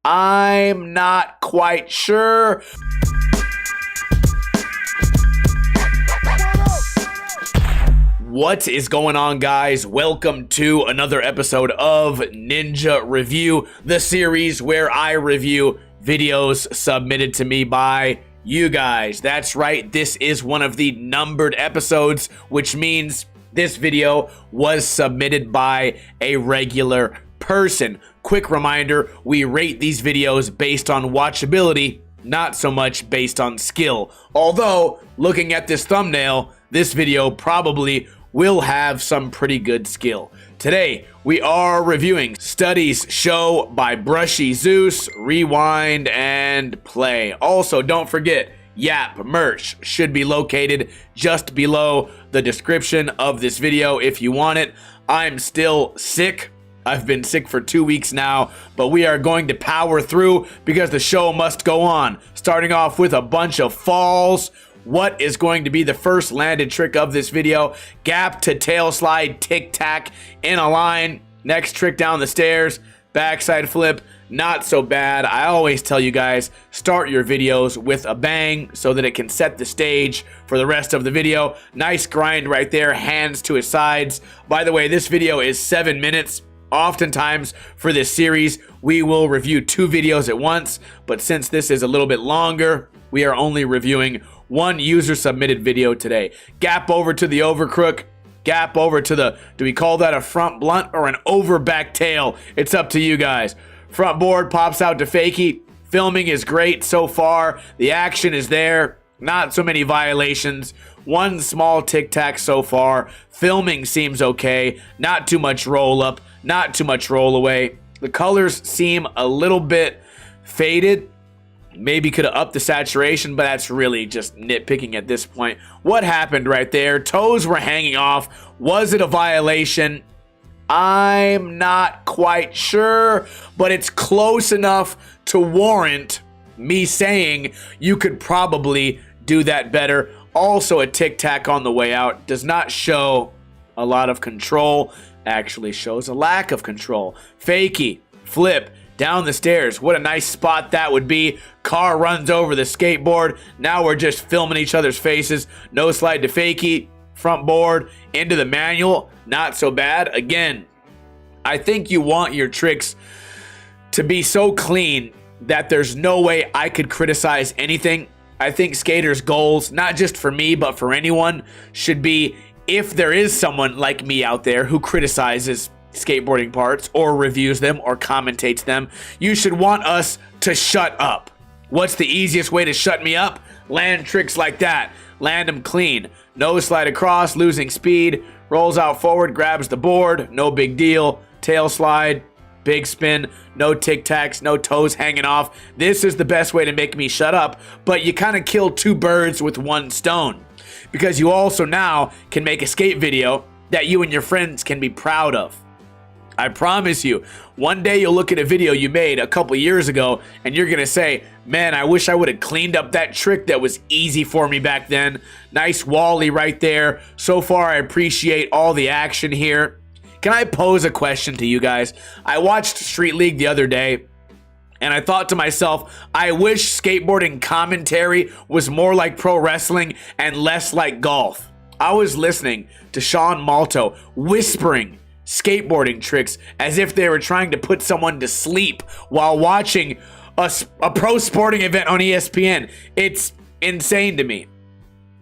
I'm not quite sure. What is going on, guys? Welcome to another episode of Ninja Review, the series where I review videos submitted to me by you guys. That's right, this is one of the numbered episodes, which means this video was submitted by a regular person. Quick reminder, we rate these videos based on watchability, not so much based on skill. Although, looking at this thumbnail, this video probably will have some pretty good skill. Today, we are reviewing Studies Show by Brushy Zeus, Rewind, and Play. Also, don't forget, Yap merch should be located just below the description of this video if you want it. I'm still sick. I've been sick for 2 weeks now, but we are going to power through because the show must go on. Starting off with a bunch of falls. What is going to be the first landed trick of this video? Gap to tail slide, tic-tac in a line. Next trick down the stairs, backside flip. Not so bad. I always tell you guys, start your videos with a bang so that it can set the stage for the rest of the video. Nice grind right there, hands to his sides. By the way, this video is 7 minutes. Oftentimes for this series, we will review 2 videos at once, but since this is a little bit longer, we are only reviewing one user submitted video today. Gap over to the overcrook, gap over to the, do we call that a front blunt or an over back tail? It's up to you guys. Front board pops out to fakie. Filming is great so far. The action is there. Not so many violations. One small tic-tac so far. Filming seems okay. Not too much roll up. Not too much roll away. The colors seem a little bit faded. Maybe could have upped the saturation, but that's really just nitpicking at this point. What happened right there? Toes were hanging off. Was it a violation? I'm not quite sure, but it's close enough to warrant me saying you could probably do that better. Also, a tic-tac on the way out does not show a lot of control. Actually shows a lack of control. Fakie, flip, down the stairs. What a nice spot that would be. Car runs over the skateboard. Now we're just filming each other's faces. No slide to fakie. Front board into the manual. Not so bad. Again, I think you want your tricks to be so clean that there's no way I could criticize anything. I think skaters' goals, not just for me, but for anyone, should be, if there is someone like me out there who criticizes skateboarding parts or reviews them or commentates them, you should want us to shut up. What's the easiest way to shut me up? Land tricks like that. Land them clean. No slide across, losing speed. Rolls out forward, grabs the board. No big deal. Tail slide. Big spin. No tic-tacs. No toes hanging off. This is the best way to make me shut up, but you kind of kill 2 birds with 1 stone. Because you also now can make a skate video that you and your friends can be proud of. I promise you, one day you'll look at a video you made a couple years ago and you're gonna say, man, I wish I would have cleaned up that trick that was easy for me back then. Nice wally right there. So far, I appreciate all the action here. Can I pose a question to you guys? I watched Street League the other day and I thought to myself, I wish skateboarding commentary was more like pro wrestling and less like golf. I was listening to Sean Malto whispering skateboarding tricks as if they were trying to put someone to sleep while watching a pro sporting event on ESPN. It's insane to me.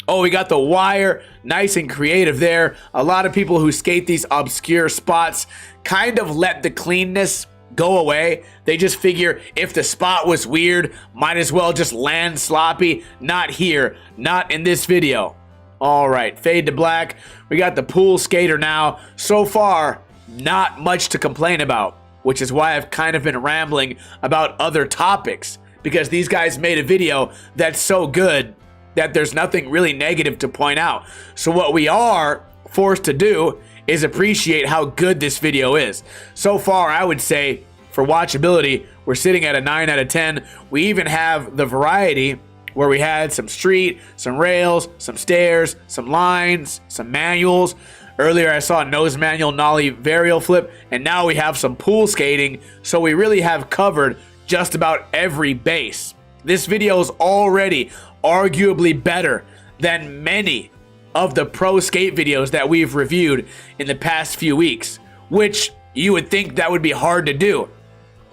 Oh, we got the wire, nice and creative there. A lot of people who skate these obscure spots kind of let the cleanness go away. They just figure if the spot was weird, might as well just land sloppy. Not here, not in this video. All right, fade to black. We got the pool skater now. So far, not much to complain about, which is why I've kind of been rambling about other topics, because these guys made a video that's so good that there's nothing really negative to point out. So what we are forced to do is appreciate how good this video is. So far, I would say, for watchability, we're sitting at a 9 out of 10. We even have the variety where we had some street, some rails, some stairs, some lines, some manuals. Earlier I saw a nose manual nollie varial flip, and now we have some pool skating. So we really have covered just about every base. This video is already arguably better than many of the pro skate videos that we've reviewed in the past few weeks, which you would think that would be hard to do.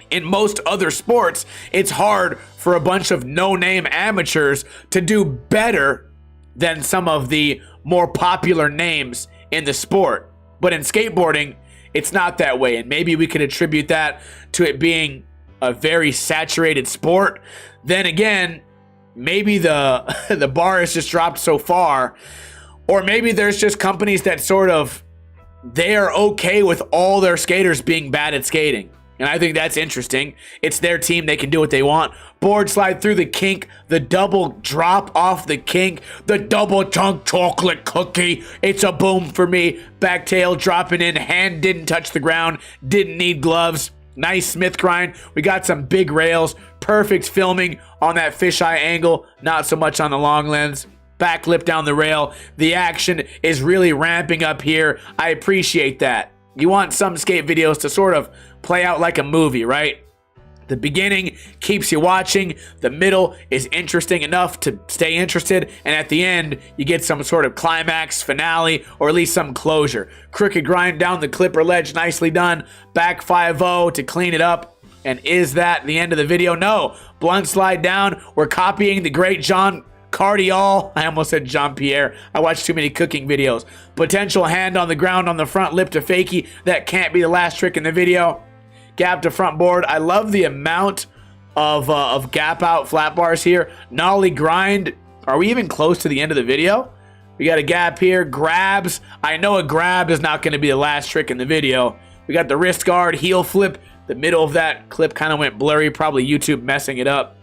In most other sports, it's hard for a bunch of no-name amateurs to do better than some of the more popular names in the sport. But in skateboarding, it's not that way, and maybe we could attribute that to it being a very saturated sport. Then again, maybe the bar has just dropped so far, or maybe there's just companies that sort of, they are okay with all their skaters being bad at skating. And I think that's interesting. It's their team. They can do what they want. Board slide through the kink. The double drop off the kink. The double chunk chocolate cookie. It's a boom for me. Back tail dropping in. Hand didn't touch the ground. Didn't need gloves. Nice Smith grind. We got some big rails. Perfect filming on that fisheye angle. Not so much on the long lens. Back lip down the rail. The action is really ramping up here. I appreciate that. You want some skate videos to sort of play out like a movie, right? The beginning keeps you watching, the middle is interesting enough to stay interested, and at the end, you get some sort of climax, finale, or at least some closure. Crooked grind down the clipper ledge, nicely done. Back 5-0 to clean it up. And is that the end of the video? No. Blunt slide down. We're copying the great John Cardial. I almost said Jean-Pierre. I watched too many cooking videos. Potential hand on the ground on the front lip to fakie. That can't be the last trick in the video. Gap to front board. I love the amount of gap out flat bars here. Nollie grind. Are we even close to the end of the video? We got a gap here. Grabs. I know a grab is not going to be the last trick in the video. We got the wrist guard, heel flip. The middle of that clip kind of went blurry. Probably YouTube messing it up.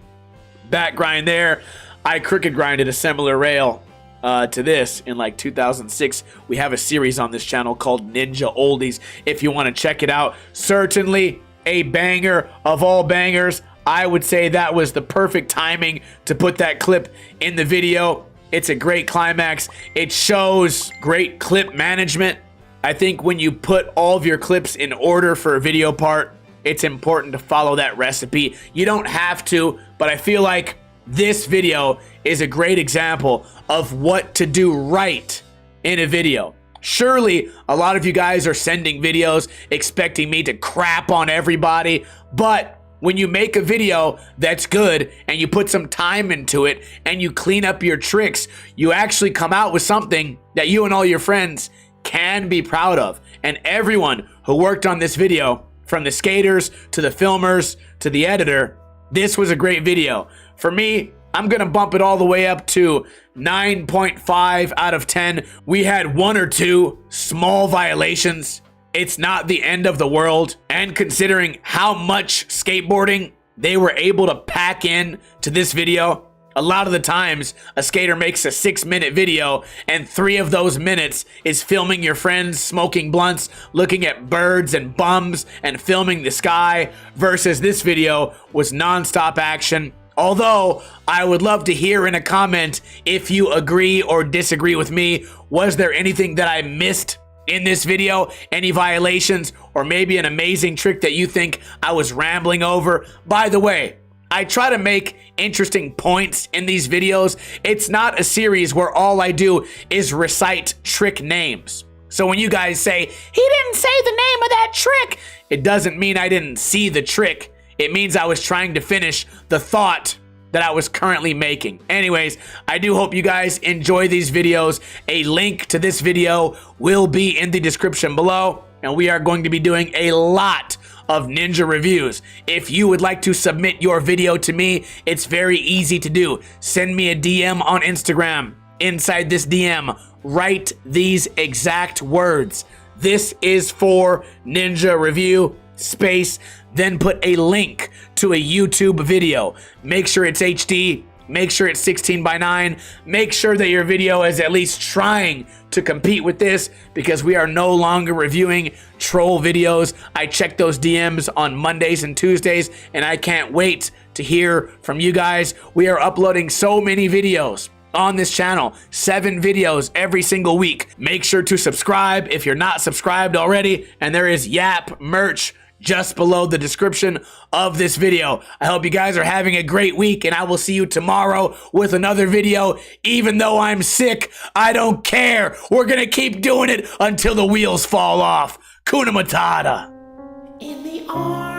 Back grind there. I crooked grinded a similar rail to this in like 2006. We have a series on this channel called Ninja Oldies. If you want to check it out, certainly a banger of all bangers. I would say that was the perfect timing to put that clip in the video. It's a great climax. It shows great clip management. I think when you put all of your clips in order for a video part, it's important to follow that recipe. You don't have to, but I feel like this video is a great example of what to do right in a video. Surely, a lot of you guys are sending videos expecting me to crap on everybody, but when you make a video that's good and you put some time into it and you clean up your tricks, you actually come out with something that you and all your friends can be proud of. And everyone who worked on this video, from the skaters to the filmers to the editor, this was a great video. For me, I'm going to bump it all the way up to 9.5 out of 10. We had one or two small violations. It's not the end of the world. And considering how much skateboarding they were able to pack in to this video, a lot of the times a skater makes a 6-minute video and 3 of those minutes is filming your friends smoking blunts, looking at birds and bums, and filming the sky, versus this video was non-stop action. Although, I would love to hear in a comment if you agree or disagree with me. Was there anything that I missed in this video? Any violations? Or maybe an amazing trick that you think I was rambling over? By the way, I try to make interesting points in these videos. It's not a series where all I do is recite trick names. So when you guys say, he didn't say the name of that trick, it doesn't mean I didn't see the trick. It means I was trying to finish the thought that I was currently making. Anyways, I do hope you guys enjoy these videos. A link to this video will be in the description below, and we are going to be doing a lot of ninja reviews. If you would like to submit your video to me, it's very easy to do. Send me a DM on Instagram. Inside this DM, write these exact words. This is for Ninja Review, space, then put a link to a YouTube video. Make sure it's HD, make sure it's 16:9, make sure that your video is at least trying to compete with this, because we are no longer reviewing troll videos. I check those DMs on Mondays and Tuesdays, and I can't wait to hear from you guys. We are uploading so many videos on this channel, 7 videos every single week. Make sure to subscribe if you're not subscribed already, and there is Yap merch just below the description of this video. I hope you guys are having a great week, and I will see you tomorrow with another video. Even though I'm sick, I don't care. We're gonna keep doing it until the wheels fall off. Kuna Matata. In the arms